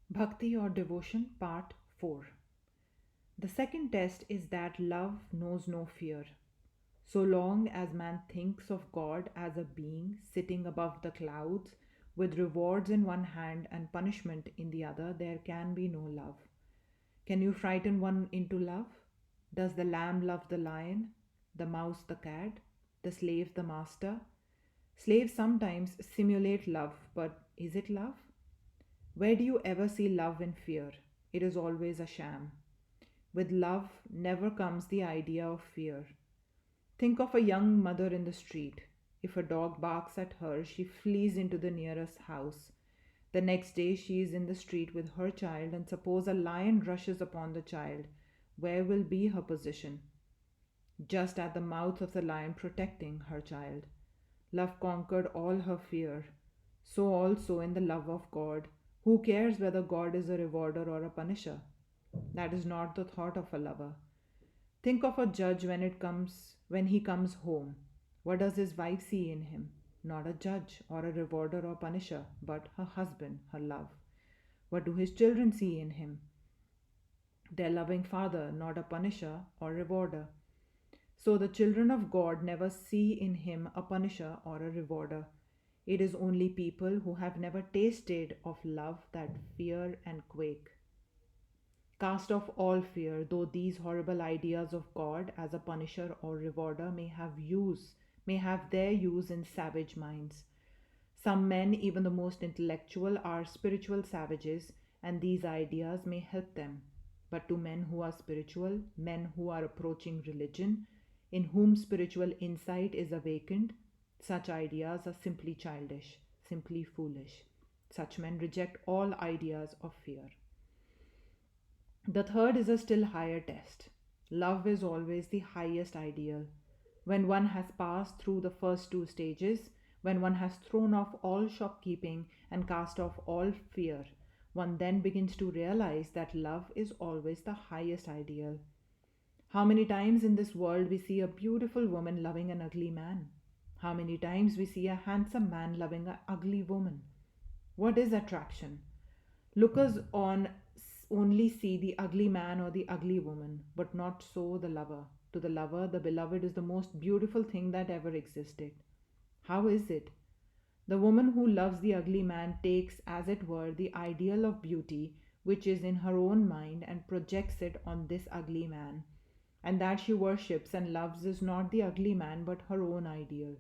Bhakti or Devotion, Part 4. The second test is that love knows no fear. So long as man thinks of God as a being sitting above the clouds, with rewards in one hand and punishment in the other, there can be no love. Can you frighten one into love? Does the lamb love the lion, the mouse the cat, the slave the master? Slaves sometimes simulate love, but is it love? Where do you ever see love in fear? It is always a sham. With love never comes the idea of fear. Think of a young mother in the street. If a dog barks at her, she flees into the nearest house. The next day, she is in the street with her child, and suppose a lion rushes upon the child. Where will be her position? Just at the mouth of the lion protecting her child. Love conquered all her fear. So also in the love of God. Who cares whether God is a rewarder or a punisher? That is not the thought of a lover. Think of a judge when he comes home. What does his wife see in him? Not a judge or a rewarder or punisher, but her husband, her love. What do his children see in him? Their loving father, not a punisher or rewarder. So the children of God never see in him a punisher or a rewarder. It is only people who have never tasted of love that fear and quake. Cast off all fear, though these horrible ideas of God as a punisher or rewarder may have their use in savage minds. Some men, even the most intellectual, are spiritual savages, and these ideas may help them. But to men who are spiritual, men who are approaching religion, in whom spiritual insight is awakened, such ideas are simply childish, simply foolish. Such men reject all ideas of fear. The third is a still higher test. Love is always the highest ideal. When one has passed through the first two stages, when one has thrown off all shopkeeping and cast off all fear, one then begins to realize that love is always the highest ideal. How many times in this world we see a beautiful woman loving an ugly man? How many times we see a handsome man loving an ugly woman? What is attraction? Lookers on only see the ugly man or the ugly woman, but not so the lover. To the lover, the beloved is the most beautiful thing that ever existed. How is it? The woman who loves the ugly man takes, as it were, the ideal of beauty which is in her own mind and projects it on this ugly man. And that she worships and loves is not the ugly man but her own ideal.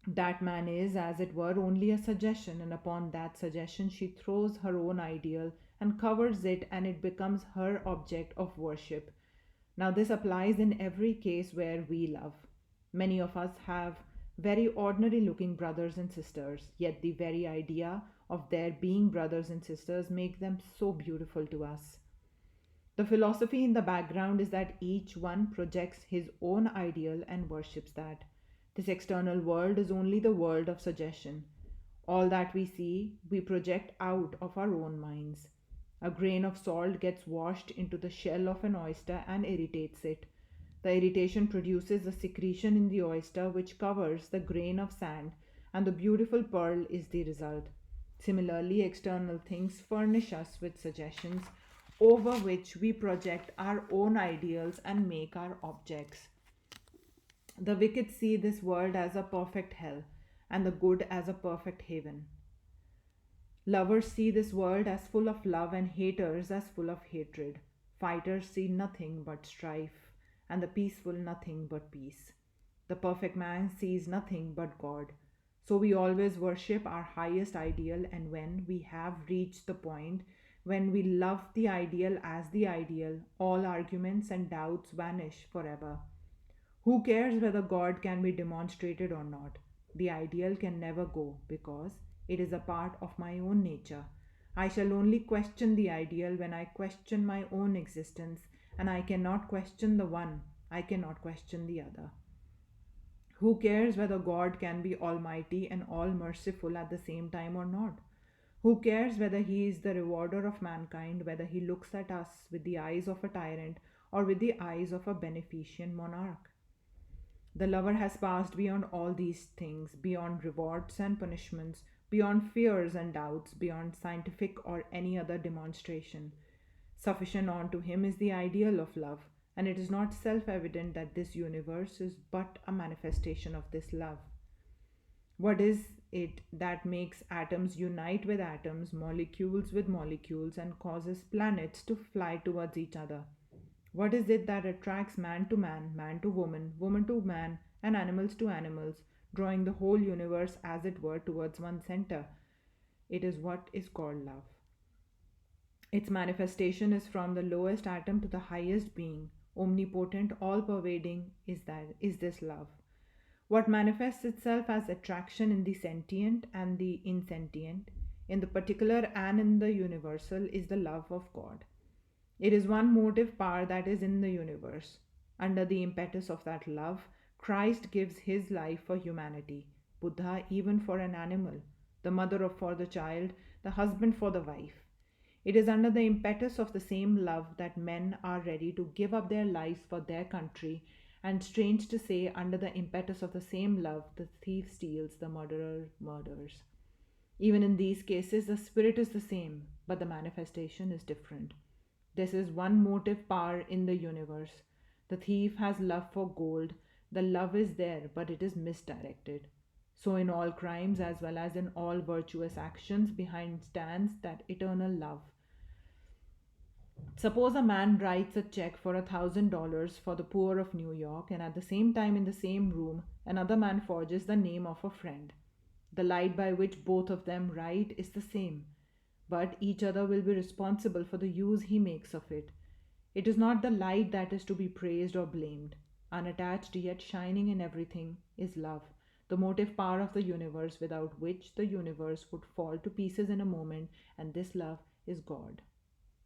That man is, as it were, only a suggestion, and upon that suggestion she throws her own ideal and covers it, and it becomes her object of worship. Now, this applies in every case where we love. Many of us have very ordinary looking brothers and sisters, yet the very idea of their being brothers and sisters make them so beautiful to us. The philosophy in the background is that each one projects his own ideal and worships that. This external world is only the world of suggestion. All that we see, we project out of our own minds. A grain of salt gets washed into the shell of an oyster and irritates it. The irritation produces a secretion in the oyster which covers the grain of sand, and the beautiful pearl is the result. Similarly, external things furnish us with suggestions over which we project our own ideals and make our objects. The wicked see this world as a perfect hell, and the good as a perfect heaven. Lovers see this world as full of love, and haters as full of hatred. Fighters see nothing but strife, and the peaceful nothing but peace. The perfect man sees nothing but God. So we always worship our highest ideal, and when we have reached the point when we love the ideal as the ideal, all arguments and doubts vanish forever. Who cares whether God can be demonstrated or not? The ideal can never go because it is a part of my own nature. I shall only question the ideal when I question my own existence, and I cannot question the one, I cannot question the other. Who cares whether God can be almighty and all merciful at the same time or not? Who cares whether he is the rewarder of mankind, whether he looks at us with the eyes of a tyrant or with the eyes of a beneficent monarch? The lover has passed beyond all these things, beyond rewards and punishments, beyond fears and doubts, beyond scientific or any other demonstration. Sufficient unto him is the ideal of love, and it is not self evident that this universe is but a manifestation of this love. What is it that makes atoms unite with atoms, molecules with molecules, and causes planets to fly towards each other? What is it that attracts man to woman, woman to man, and animals to animals, drawing the whole universe as it were towards one center? It is what is called love. Its manifestation is from the lowest atom to the highest being, omnipotent, all pervading is this love. What manifests itself as attraction in the sentient and the insentient, in the particular and in the universal, is the love of God. It is one motive power that is in the universe. Under the impetus of that love, Christ gives his life for humanity, Buddha even for an animal, the mother for the child, the husband for the wife. It is under the impetus of the same love that men are ready to give up their lives for their country, and strange to say, under the impetus of the same love, the thief steals, the murderer murders. Even in these cases, the spirit is the same, but the manifestation is different. This is one motive power in the universe. The thief has love for gold. The love is there, but it is misdirected. So, in all crimes as well as in all virtuous actions, behind stands that eternal love. Suppose a man writes a check for $1,000 for the poor of New York, and at the same time, in the same room, another man forges the name of a friend. The light by which both of them write is the same, but each other will be responsible for the use he makes of it. It is not the light that is to be praised or blamed. Unattached yet shining in everything is love, the motive power of the universe, without which the universe would fall to pieces in a moment, and this love is God.